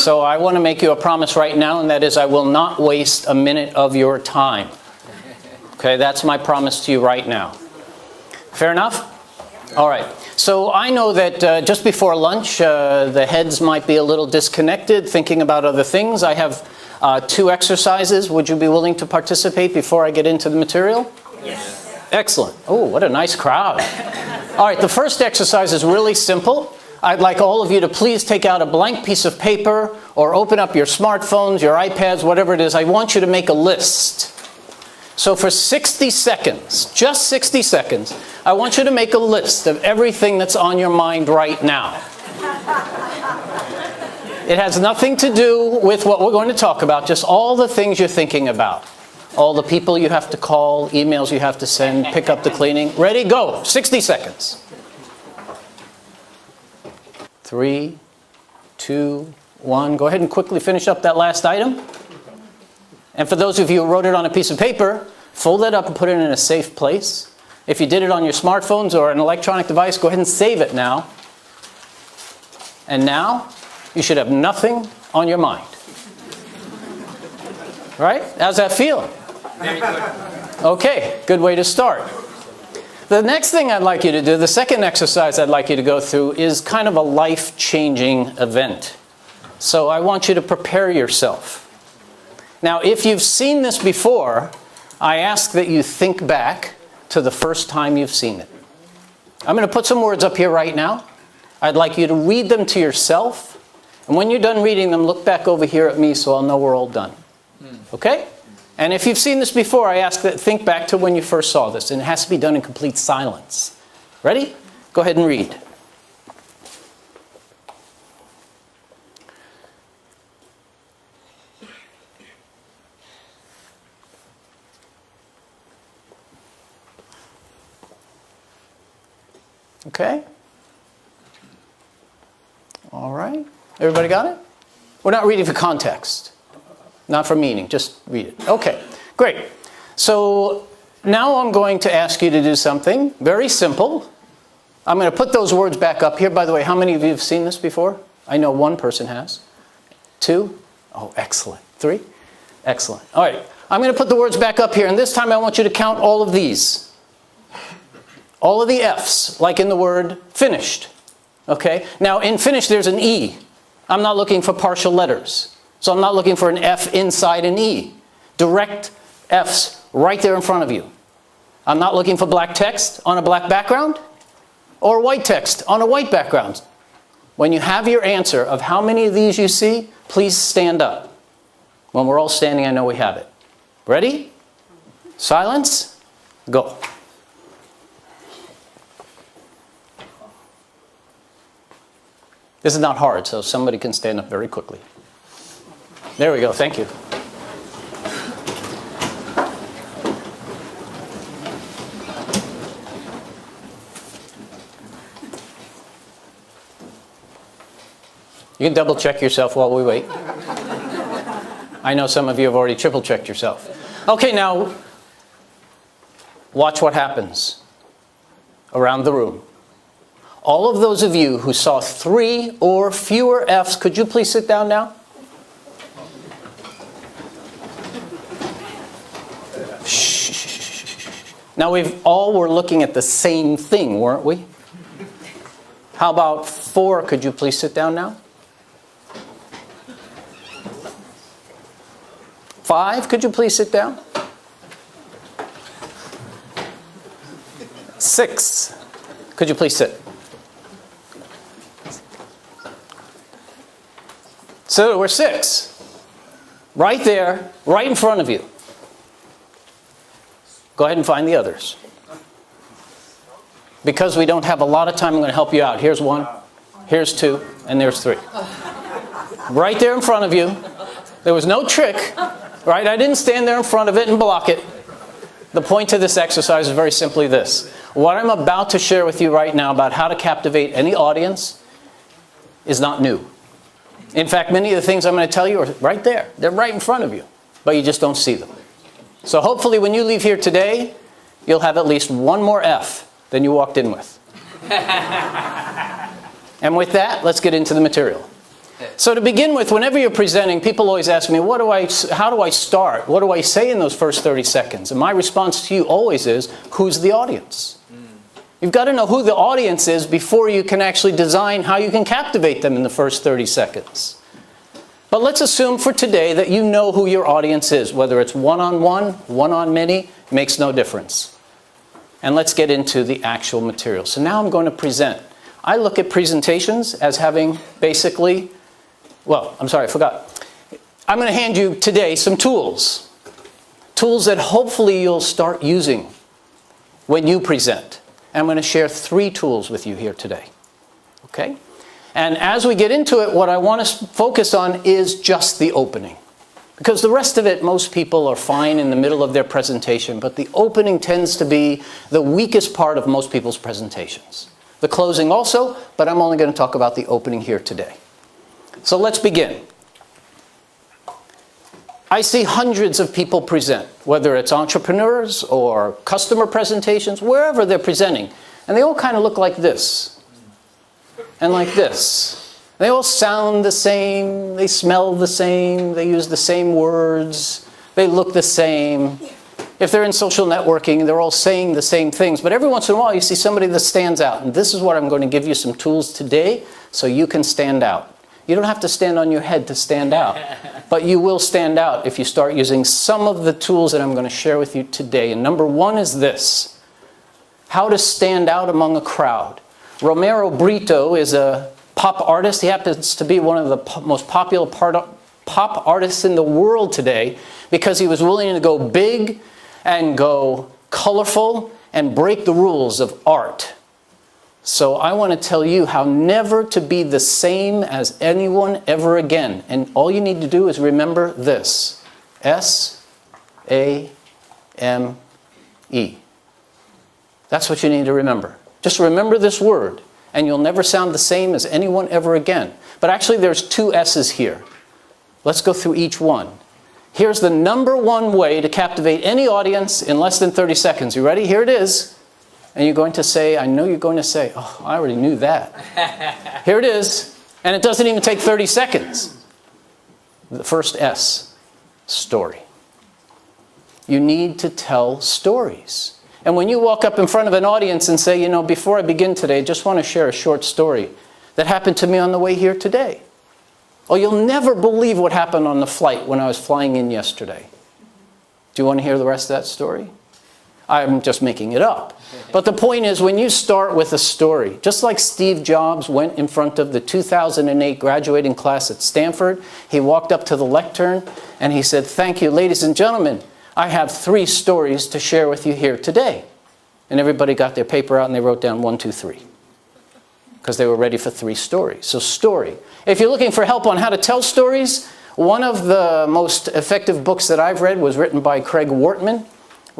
So I want to make you a promise right now, and that is I will not waste a minute of your time. Okay, that's my promise to you right now. Fair enough? All right. So I know that just before lunch, the heads might be a little disconnected, thinking about other things. I have 2 exercises. Would you be willing to participate before I get into the material? Yes. Excellent. Oh, what a nice crowd. All right, the first exercise is really simple. I'd like all of you to please take out a blank piece of paper or open up your smartphones, your iPads, whatever it is. I want you to make a list. So for 60 seconds, just 60 seconds, I want you to make a list of everything that's on your mind right now. It has nothing to do with what we're going to talk about, just all the things you're thinking about. All the people you have to call, emails you have to send, pick up the cleaning. Ready? Go. 60 seconds. 3, 2, 1. Go ahead and quickly finish up that last item. And for those of you who wrote it on a piece of paper, fold it up and put it in a safe place. If you did it on your smartphones or an electronic device, go ahead and save it now. And now, you should have nothing on your mind. Right? How's that feel? Very good. Okay, good way to start. The next thing I'd like you to do, the second exercise I'd like you to go through, is kind of a life-changing event. So I want you to prepare yourself. Now, if you've seen this before, I ask that you think back to the first time you've seen it. I'm going to put some words up here right now. I'd like you to read them to yourself. And when you're done reading them, look back over here at me so I'll know we're all done. Okay? And if you've seen this before, I ask that think back to when you first saw this. And it has to be done in complete silence. Ready? Go ahead and read. Okay? All right. Everybody got it? We're not reading for context. Not for meaning. Just read it. Okay. Great. So now I'm going to ask you to do something very simple. I'm going to put those words back up here. By the way, how many of you have seen this before? I know one person has. 2? Oh, excellent. 3? Excellent. All right. I'm going to put the words back up here. And this time I want you to count all of these. All of the F's, like in the word finished. Okay? Now, in finished, there's an E. I'm not looking for partial letters. So I'm not looking for an F inside an E. Direct F's right there in front of you. I'm not looking for black text on a black background or white text on a white background. When you have your answer of how many of these you see, please stand up. When we're all standing, I know we have it. Ready? Silence. Go. This is not hard, so somebody can stand up very quickly. There we go. Thank you. You can double check yourself while we wait. I know some of you have already triple checked yourself. Okay, now watch what happens around the room. All of those of you who saw 3 or fewer F's, could you please sit down now? Shh. Now we all were looking at the same thing, weren't we? How about 4? Could you please sit down now? 5, could you please sit down? 6, could you please sit? So we're 6. Right there, right in front of you. Go ahead and find the others. Because we don't have a lot of time, I'm going to help you out. Here's 1, here's 2, and there's 3. Right there in front of you. There was no trick, right? I didn't stand there in front of it and block it. The point of this exercise is very simply this. What I'm about to share with you right now about how to captivate any audience is not new. In fact, many of the things I'm going to tell you are right there. They're right in front of you, but you just don't see them. So hopefully when you leave here today, you'll have at least 1 more F than you walked in with. And with that, let's get into the material. So to begin with, whenever you're presenting, people always ask me, how do I start? What do I say in those first 30 seconds? And my response to you always is, who's the audience? You've got to know who the audience is before you can actually design how you can captivate them in the first 30 seconds. But let's assume for today that you know who your audience is, whether it's one-on-one, one-on-many, makes no difference. And let's get into the actual material. So now I'm going to present. I look at presentations as having basically, well, I'm sorry, I forgot. I'm going to hand you today some tools. Tools that hopefully you'll start using when you present. And I'm going to share 3 tools with you here today. Okay? And as we get into it, what I want to focus on is just the opening. Because the rest of it, most people are fine in the middle of their presentation, but the opening tends to be the weakest part of most people's presentations. The closing also, but I'm only going to talk about the opening here today. So let's begin. I see hundreds of people present, whether it's entrepreneurs or customer presentations, wherever they're presenting. And they all kind of look like this. And like this. They all sound the same, they smell the same, they use the same words, they look the same. If they're in social networking, they're all saying the same things. But every once in a while, you see somebody that stands out. And this is what I'm going to give you some tools today so you can stand out. You don't have to stand on your head to stand out. But you will stand out if you start using some of the tools that I'm going to share with you today. And number 1 is this. How to stand out among a crowd. Romero Burrito is a pop artist. He happens to be one of the most popular pop artists in the world today because he was willing to go big and go colorful and break the rules of art. So I want to tell you how never to be the same as anyone ever again. And all you need to do is remember this. S-A-M-E. That's what you need to remember. Just remember this word, and you'll never sound the same as anyone ever again. But actually, there's 2 S's here. Let's go through each one. Here's the number 1 way to captivate any audience in less than 30 seconds. You ready? Here it is. And you're going to say, I know you're going to say, oh, I already knew that. Here it is. And it doesn't even take 30 seconds. The first S, story. You need to tell stories. And when you walk up in front of an audience and say, you know, before I begin today, I just want to share a short story that happened to me on the way here today. Oh, you'll never believe what happened on the flight when I was flying in yesterday. Do you want to hear the rest of that story? I'm just making it up. But the point is, when you start with a story, just like Steve Jobs went in front of the 2008 graduating class at Stanford, he walked up to the lectern and he said, thank you, ladies and gentlemen. I have 3 stories to share with you here today. And everybody got their paper out and they wrote down 1, 2, 3. Because they were ready for 3 stories. So story. If you're looking for help on how to tell stories, one of the most effective books that I've read was written by Craig Wortman.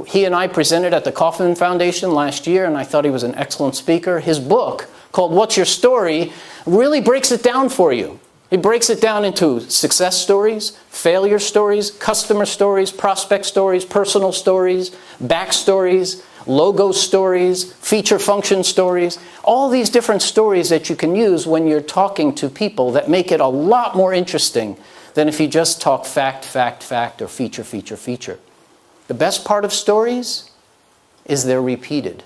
He and I presented at the Kaufman Foundation last year, and I thought he was an excellent speaker. His book, called What's Your Story, really breaks it down for you. He breaks it down into success stories, failure stories, customer stories, prospect stories, personal stories, backstories, logo stories, feature function stories, all these different stories that you can use when you're talking to people that make it a lot more interesting than if you just talk fact, fact, fact, or feature, feature, feature. The best part of stories is they're repeated.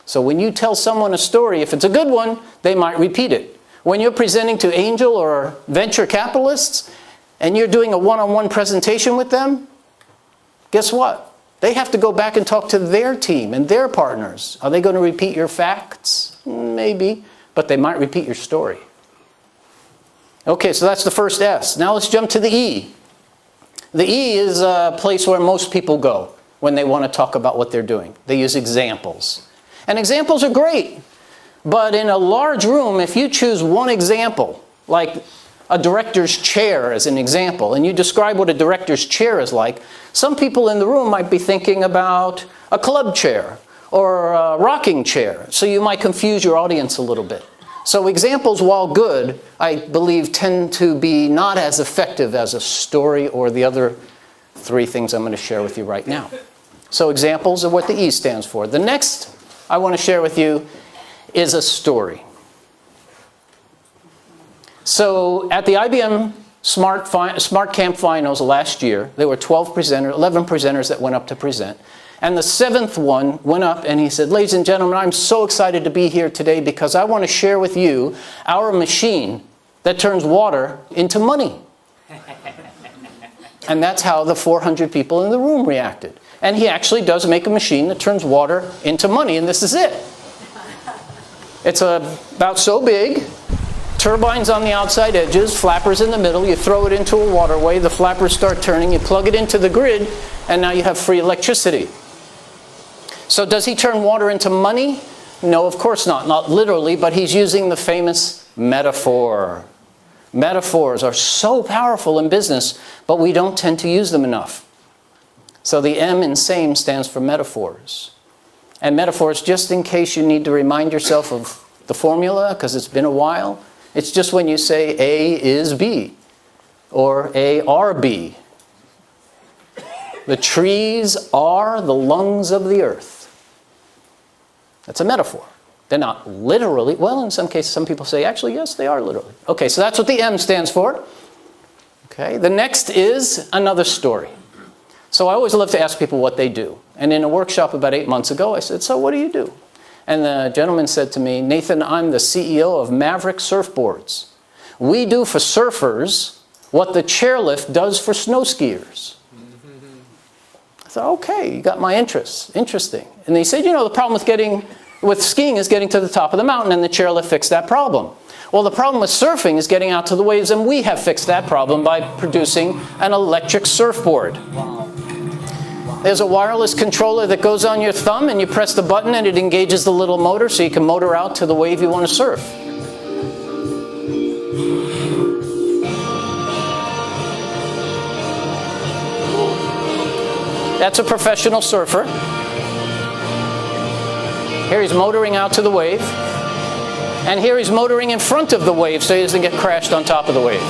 So when you tell someone a story, if it's a good one, they might repeat it. When you're presenting to angel or venture capitalists and you're doing a one-on-one presentation with them, guess what? They have to go back and talk to their team and their partners. Are they going to repeat your facts? Maybe, but they might repeat your story. Okay, so that's the first S. Now let's jump to the E. The E is a place where most people go when they want to talk about what they're doing. They use examples. And examples are great. But in a large room, if you choose one example, like a director's chair as an example, and you describe what a director's chair is like, some people in the room might be thinking about a club chair or a rocking chair. So you might confuse your audience a little bit. So examples, while good, I believe tend to be not as effective as a story or the other 3 things I'm going to share with you right now. So examples are what the E stands for. The next I want to share with you is a story. So at the IBM Smart Camp Finals last year, there were 11 presenters that went up to present. And the 7th one went up and he said, ladies and gentlemen, I'm so excited to be here today because I want to share with you our machine that turns water into money. And that's how the 400 people in the room reacted. And he actually does make a machine that turns water into money, and this is it. It's about so big, turbines on the outside edges, flappers in the middle, you throw it into a waterway, the flappers start turning, you plug it into the grid, and now you have free electricity. So does he turn water into money? No, of course not. Not literally, but he's using the famous metaphor. Metaphors are so powerful in business, but we don't tend to use them enough. So the M in SAME stands for metaphors. And metaphors, just in case you need to remind yourself of the formula, because it's been a while, it's just when you say A is B, or A are B. The trees are the lungs of the earth. That's a metaphor. They're not literally, well, in some cases, some people say, actually, yes, they are literally. Okay, so that's what the M stands for. Okay, the next is another story. So I always love to ask people what they do. And in a workshop about 8 months ago, I said, so what do you do? And the gentleman said to me, Nathan, I'm the CEO of Maverick Surfboards. We do for surfers what the chairlift does for snow skiers. I thought, okay, you got my interest. Interesting. And they said, you know, the problem with skiing is getting to the top of the mountain, and the chairlift fixed that problem. Well, the problem with surfing is getting out to the waves, and we have fixed that problem by producing an electric surfboard. There's a wireless controller that goes on your thumb, and you press the button, and it engages the little motor, so you can motor out to the wave you want to surf. That's a professional surfer. Here he's motoring out to the wave. And here he's motoring in front of the wave so he doesn't get crashed on top of the wave.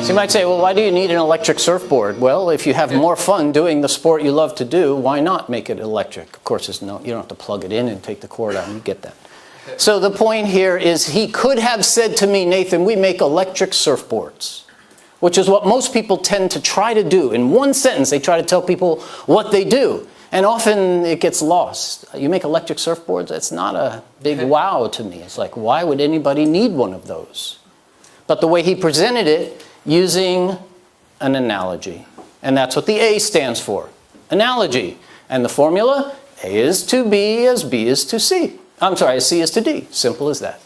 So you might say, well, why do you need an electric surfboard? Well, if you have more fun doing the sport you love to do, why not make it electric? Of course, you don't have to plug it in and take the cord out. You get that. So the point here is he could have said to me, Nathan, we make electric surfboards, which is what most people tend to try to do. In one sentence, they try to tell people what they do. And often it gets lost. You make electric surfboards? That's not a big wow to me. It's like, why would anybody need one of those? But the way he presented it, using an analogy. And that's what the A stands for, analogy. And the formula, A is to B as B is to C. I'm sorry, as C is to D. Simple as that.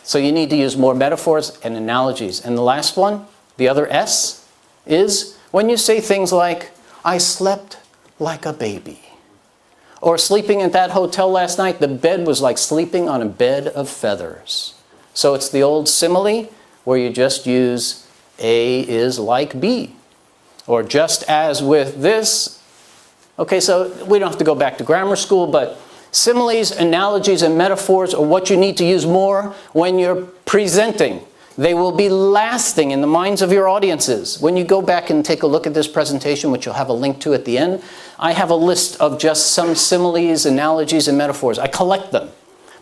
So you need to use more metaphors and analogies. And the last one, the other S, is when you say things like, I slept like a baby. Or sleeping at that hotel last night, the bed was like sleeping on a bed of feathers. So it's the old simile where you just use A is like B. Or just as with this. Okay, so we don't have to go back to grammar school, but similes, analogies, and metaphors are what you need to use more when you're presenting. They will be lasting in the minds of your audiences. When you go back and take a look at this presentation, which you'll have a link to at the end, I have a list of just some similes, analogies, and metaphors. I collect them.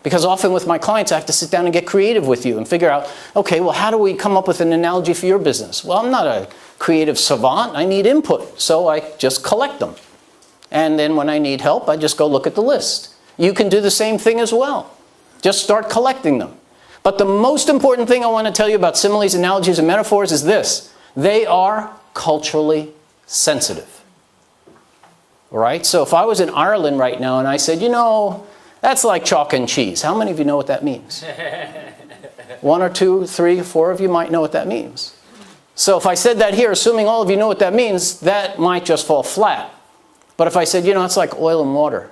Because often with my clients, I have to sit down and get creative with you and figure out, okay, well, how do we come up with an analogy for your business? Well, I'm not a creative savant. I need input. So I just collect them. And then when I need help, I just go look at the list. You can do the same thing as well. Just start collecting them. But the most important thing I want to tell you about similes, analogies, and metaphors is this. They are culturally sensitive. All right? So if I was in Ireland right now and I said, you know, that's like chalk and cheese. How many of you know what that means? 1 or 2, 3, 4 of you might know what that means. So if I said that here, assuming all of you know what that means, that might just fall flat. But if I said, you know, it's like oil and water.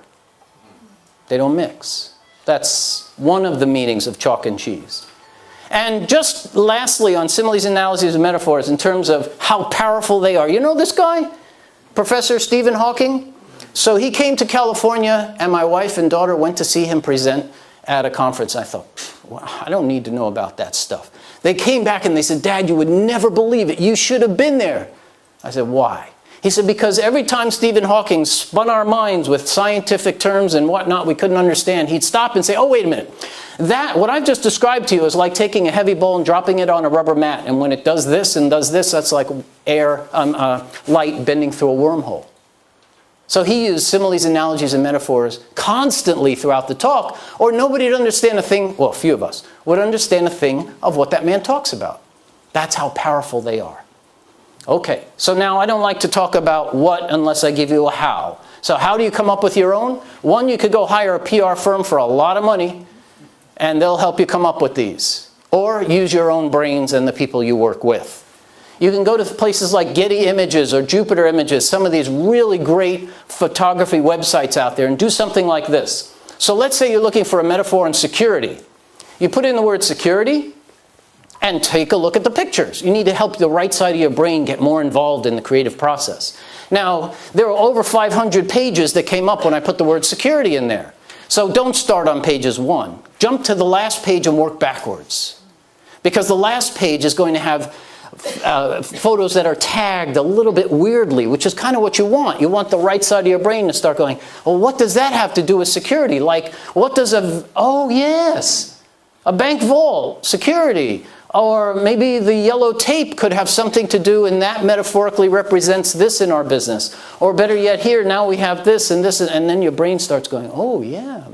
They don't mix. That's one of the meanings of chalk and cheese. And just lastly on similes, analogies, and metaphors in terms of how powerful they are. You know this guy? Professor Stephen Hawking? So he came to California and my wife and daughter went to see him present at a conference. I thought, well, I don't need to know about that stuff. They came back and they said, Dad, you would never believe it. You should have been there. I said, why? He said, because every time Stephen Hawking spun our minds with scientific terms and whatnot we couldn't understand, he'd stop and say, oh, wait a minute. What I've just described to you is like taking a heavy ball and dropping it on a rubber mat. And when it does this and does this, that's like light bending through a wormhole. So he used similes, analogies, and metaphors constantly throughout the talk, or nobody would understand a thing, well, a few of us, would understand a thing of what that man talks about. That's how powerful they are. Okay, so now I don't like to talk about what unless I give you a how. So how do you come up with your own? One, you could go hire a PR firm for a lot of money, and they'll help you come up with these. Or use your own brains and the people you work with. You can go to places like Getty Images or Jupiter Images, some of these really great photography websites out there, and do something like this. So let's say you're looking for a metaphor in security. You put in the word security and take a look at the pictures. You need to help the right side of your brain get more involved in the creative process. Now, there are over 500 pages that came up when I put the word security in there. So don't start on pages 1. Jump to the last page and work backwards. Because the last page is going to have photos that are tagged a little bit weirdly, which is kind of what you want. You want the right side of your brain to start going, well, what does that have to do with security? Like, what does oh yes, a bank vault, security. Or maybe the yellow tape could have something to do, and that metaphorically represents this in our business. Or better yet, here, now we have this, and then your brain starts going, oh yeah,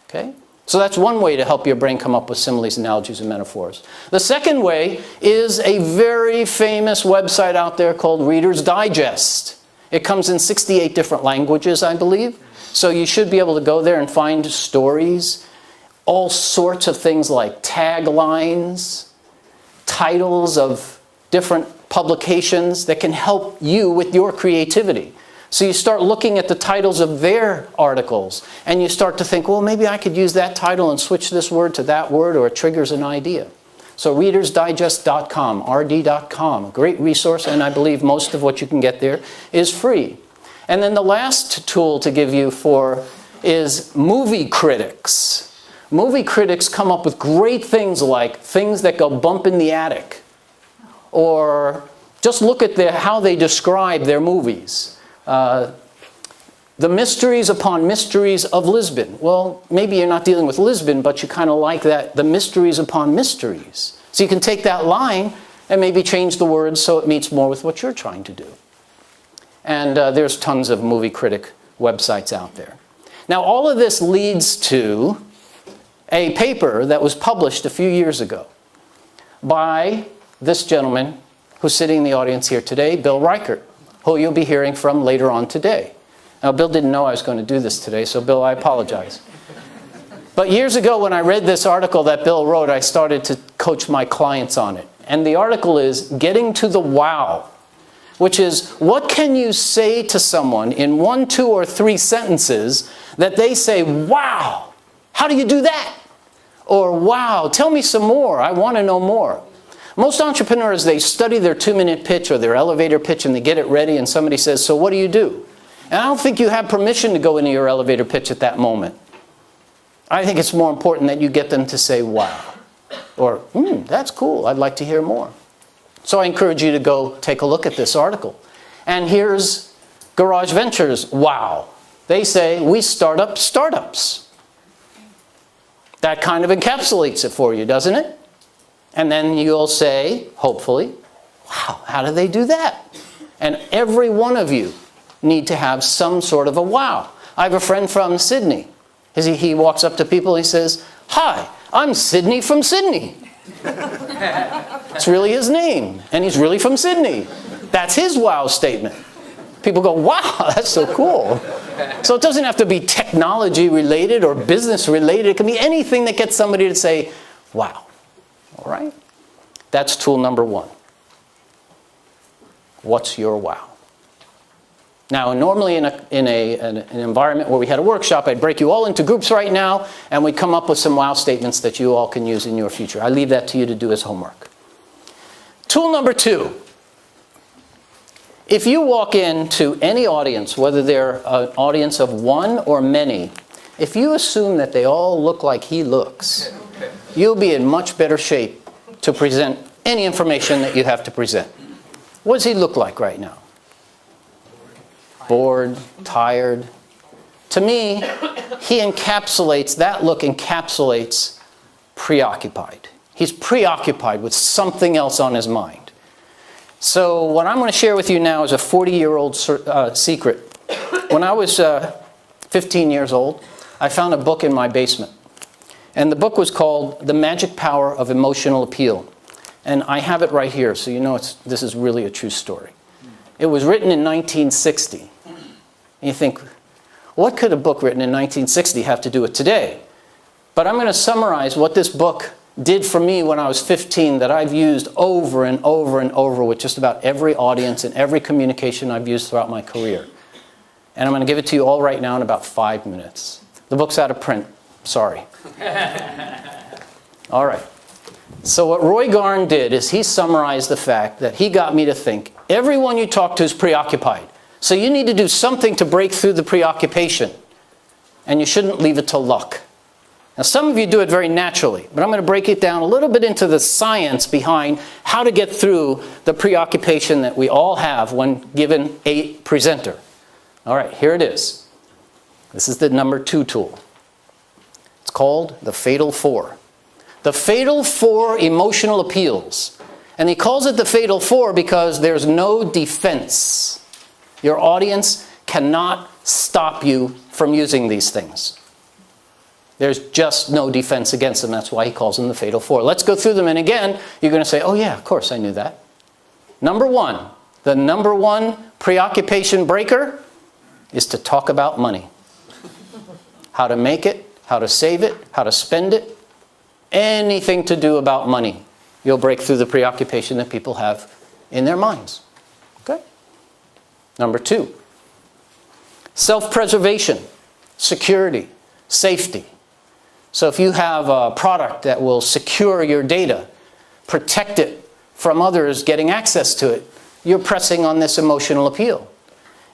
okay? So that's one way to help your brain come up with similes, analogies, and metaphors. The second way is a very famous website out there called Reader's Digest. It comes in 68 different languages, I believe. So you should be able to go there and find stories, all sorts of things like taglines, titles of different publications that can help you with your creativity. So you start looking at the titles of their articles, and you start to think, well, maybe I could use that title and switch this word to that word, or it triggers an idea. So readersdigest.com, rd.com, a great resource, and I believe most of what you can get there is free. And then the last tool to give you is movie critics. Movie critics come up with great things like things that go bump in the attic, or just look at how they describe their movies. The mysteries upon mysteries of Lisbon. Well, maybe you're not dealing with Lisbon, but you kind of like that, the mysteries upon mysteries. So you can take that line and maybe change the words so it meets more with what you're trying to do. And there's tons of movie critic websites out there. Now, all of this leads to a paper that was published a few years ago by this gentleman who's sitting in the audience here today, Bill Reichert, who you'll be hearing from later on today. Now, Bill didn't know I was going to do this today, so Bill, I apologize. But years ago when I read this article that Bill wrote, I started to coach my clients on it. And the article is Getting to the Wow, which is what can you say to someone in 1, 2, or 3 sentences that they say, wow, how do you do that? Or wow, tell me some more, I want to know more. Most entrepreneurs, they study their 2-minute pitch or their elevator pitch and they get it ready and somebody says, so what do you do? And I don't think you have permission to go into your elevator pitch at that moment. I think it's more important that you get them to say, wow. Or, that's cool, I'd like to hear more. So I encourage you to go take a look at this article. And here's Garage Ventures, wow. They say, we start up startups. That kind of encapsulates it for you, doesn't it? And then you'll say, hopefully, wow, how do they do that? And every one of you need to have some sort of a wow. I have a friend from Sydney. He walks up to people, he says, hi, I'm Sydney from Sydney. It's really his name, and he's really from Sydney. That's his wow statement. People go, wow, that's so cool. So it doesn't have to be technology related or business related. It can be anything that gets somebody to say, wow. All right? That's tool number 1. What's your wow? Now, normally in an environment where we had a workshop, I'd break you all into groups right now, and we'd come up with some wow statements that you all can use in your future. I leave that to you to do as homework. Tool number 2. If you walk into any audience, whether they're an audience of one or many, if you assume that they all look like he looks, you'll be in much better shape to present any information that you have to present. What does he look like right now? Bored, tired. To me, that look encapsulates preoccupied. He's preoccupied with something else on his mind. So what I'm going to share with you now is a 40-year-old secret. When I was 15 years old, I found a book in my basement. And the book was called The Magic Power of Emotional Appeal. And I have it right here, so you know this is really a true story. It was written in 1960. And you think, what could a book written in 1960 have to do with today? But I'm going to summarize what this book did for me when I was 15 that I've used over and over and over with just about every audience and every communication I've used throughout my career. And I'm going to give it to you all right now in about 5 minutes. The book's out of print. Sorry. All right. So what Roy Garn did is he summarized the fact that he got me to think, everyone you talk to is preoccupied. So you need to do something to break through the preoccupation. And you shouldn't leave it to luck. Now some of you do it very naturally, but I'm going to break it down a little bit into the science behind how to get through the preoccupation that we all have when given a presenter. All right, here it is. This is the number 2 tool. It's called the Fatal 4. The Fatal 4 emotional appeals. And he calls it the Fatal 4 because there's no defense. Your audience cannot stop you from using these things. There's just no defense against them. That's why he calls them the Fatal 4. Let's go through them. And again, you're going to say, oh yeah, of course I knew that. Number 1, the number 1 preoccupation breaker is to talk about money. How to make it, how to save it, how to spend it. Anything to do about money. You'll break through the preoccupation that people have in their minds. Okay? Number 2, self-preservation, security, safety. So if you have a product that will secure your data, protect it from others getting access to it, you're pressing on this emotional appeal.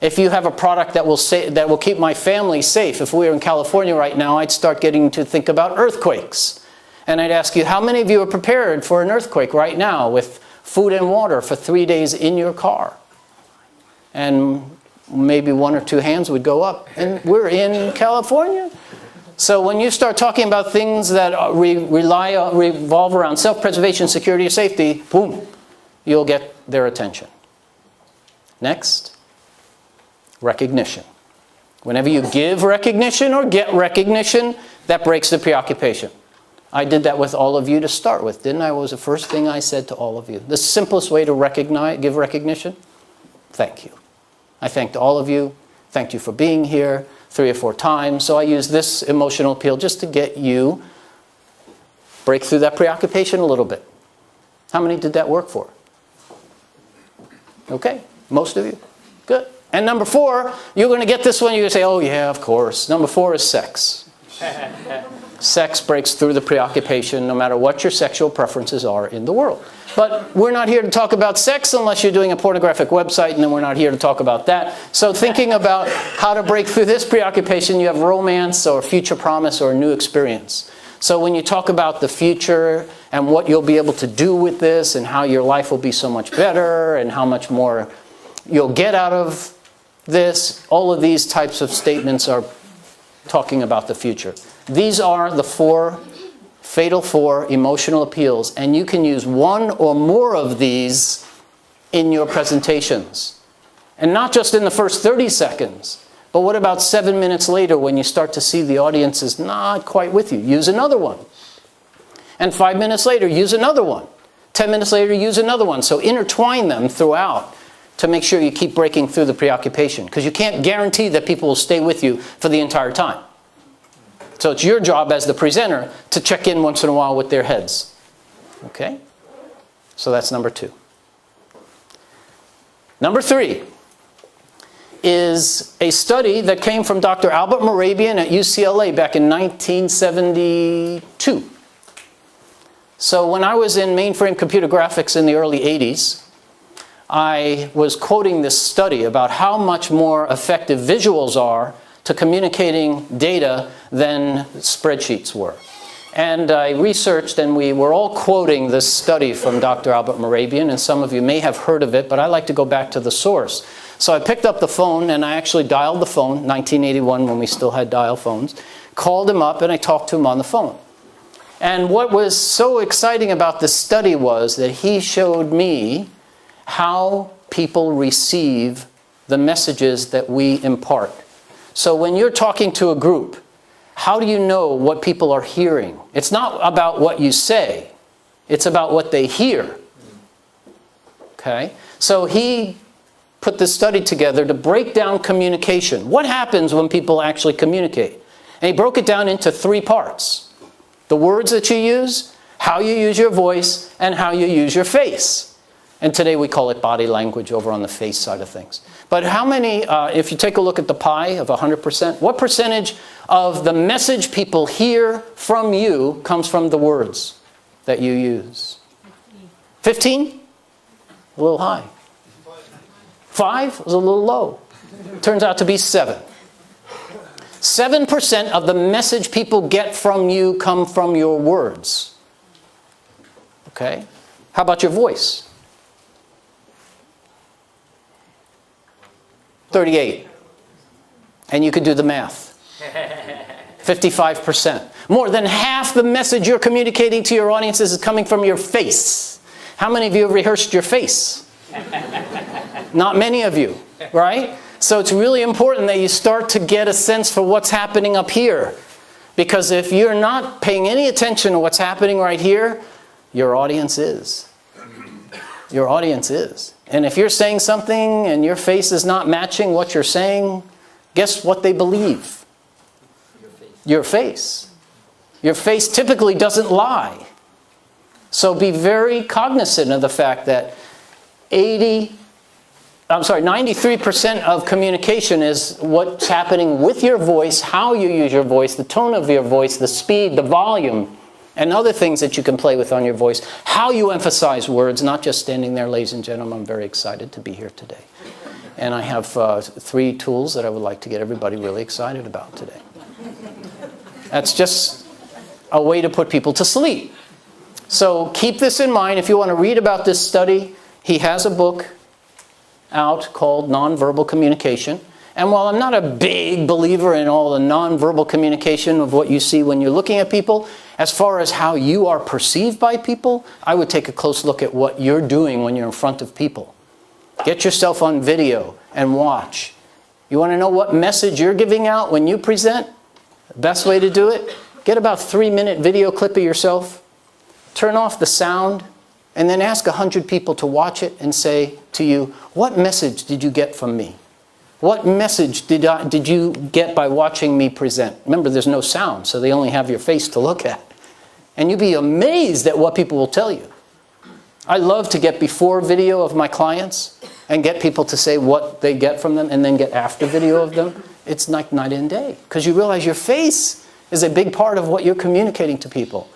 If you have a product that will keep my family safe, if we were in California right now, I'd start getting to think about earthquakes. And I'd ask you, how many of you are prepared for an earthquake right now with food and water for 3 days in your car? And maybe 1 or 2 hands would go up. And we're in California. So when you start talking about things that revolve around self-preservation, security, or safety, boom, you'll get their attention. Next, recognition. Whenever you give recognition or get recognition, that breaks the preoccupation. I did that with all of you to start with, didn't I? What was the first thing I said to all of you? The simplest way to give recognition? Thank you. I thanked all of you. Thanked you for being here 3 or 4 times. So I use this emotional appeal just to get you break through that preoccupation a little bit. How many did that work for? Okay, most of you. Good. And number 4, you're going to get this one. You're going to say, oh yeah, of course. Number 4 is sex. Sex breaks through the preoccupation no matter what your sexual preferences are in the world. But we're not here to talk about sex unless you're doing a pornographic website, and then we're not here to talk about that. So thinking about how to break through this preoccupation, you have romance or future promise or a new experience. So when you talk about the future and what you'll be able to do with this and how your life will be so much better and how much more you'll get out of this, all of these types of statements are talking about the future. These are the Fatal 4 emotional appeals, and you can use 1 or more of these in your presentations. And not just in the first 30 seconds, but what about 7 minutes later when you start to see the audience is not quite with you? Use another one. And 5 minutes later, use another one. 10 minutes later, use another one. So intertwine them throughout to make sure you keep breaking through the preoccupation, because you can't guarantee that people will stay with you for the entire time. So it's your job as the presenter to check in once in a while with their heads. Okay? So that's number 2. Number 3. is a study that came from Dr. Albert Morabian at UCLA back in 1972. So when I was in mainframe computer graphics in the early 80s, I was quoting this study about how much more effective visuals are to communicating data than spreadsheets were. And I researched, and we were all quoting this study from Dr. Albert Morabian, and some of you may have heard of it, but I like to go back to the source. So I picked up the phone, and I actually dialed the phone, 1981 when we still had dial phones, called him up, and I talked to him on the phone. And what was so exciting about this study was that he showed me how people receive the messages that we impart. So when you're talking to a group, how do you know what people are hearing? It's not about what you say. It's about what they hear. Okay? So he put this study together to break down communication. What happens when people actually communicate? And he broke it down into 3 parts. The words that you use, how you use your voice, and how you use your face. And today we call it body language over on the face side of things. But how many, if you take a look at the pie of 100%, what percentage of the message people hear from you comes from the words that you use? 15? A little high. 5 was a little low. Turns out to be 7. 7% of the message people get from you come from your words. Okay? How about your voice? 38. And you can do the math. 55%. More than half the message you're communicating to your audiences is coming from your face. How many of you have rehearsed your face? Not many of you, right? So it's really important that you start to get a sense for what's happening up here. Because if you're not paying any attention to what's happening right here, your audience is. Your audience is. And if you're saying something and your face is not matching what you're saying, guess what they believe? Your face. Your face typically doesn't lie. So be very cognizant of the fact that 93% of communication is what's happening with your voice, how you use your voice, the tone of your voice, the speed, the volume, and other things that you can play with on your voice. How you emphasize words, not just standing there, ladies and gentlemen. I'm very excited to be here today. And I have 3 tools that I would like to get everybody really excited about today. That's just a way to put people to sleep. So keep this in mind. If you want to read about this study, he has a book out called Nonverbal Communication. And while I'm not a big believer in all the nonverbal communication of what you see when you're looking at people, as far as how you are perceived by people, I would take a close look at what you're doing when you're in front of people. Get yourself on video and watch. You want to know what message you're giving out when you present? The best way to do it? Get about a 3-minute video clip of yourself. Turn off the sound. And then ask 100 people to watch it and say to you, what message did you get from me? What message did you get by watching me present? Remember, there's no sound, so they only have your face to look at. And you'll be amazed at what people will tell you. I love to get before video of my clients and get people to say what they get from them and then get after video of them. It's like night and day, because you realize your face is a big part of what you're communicating to people.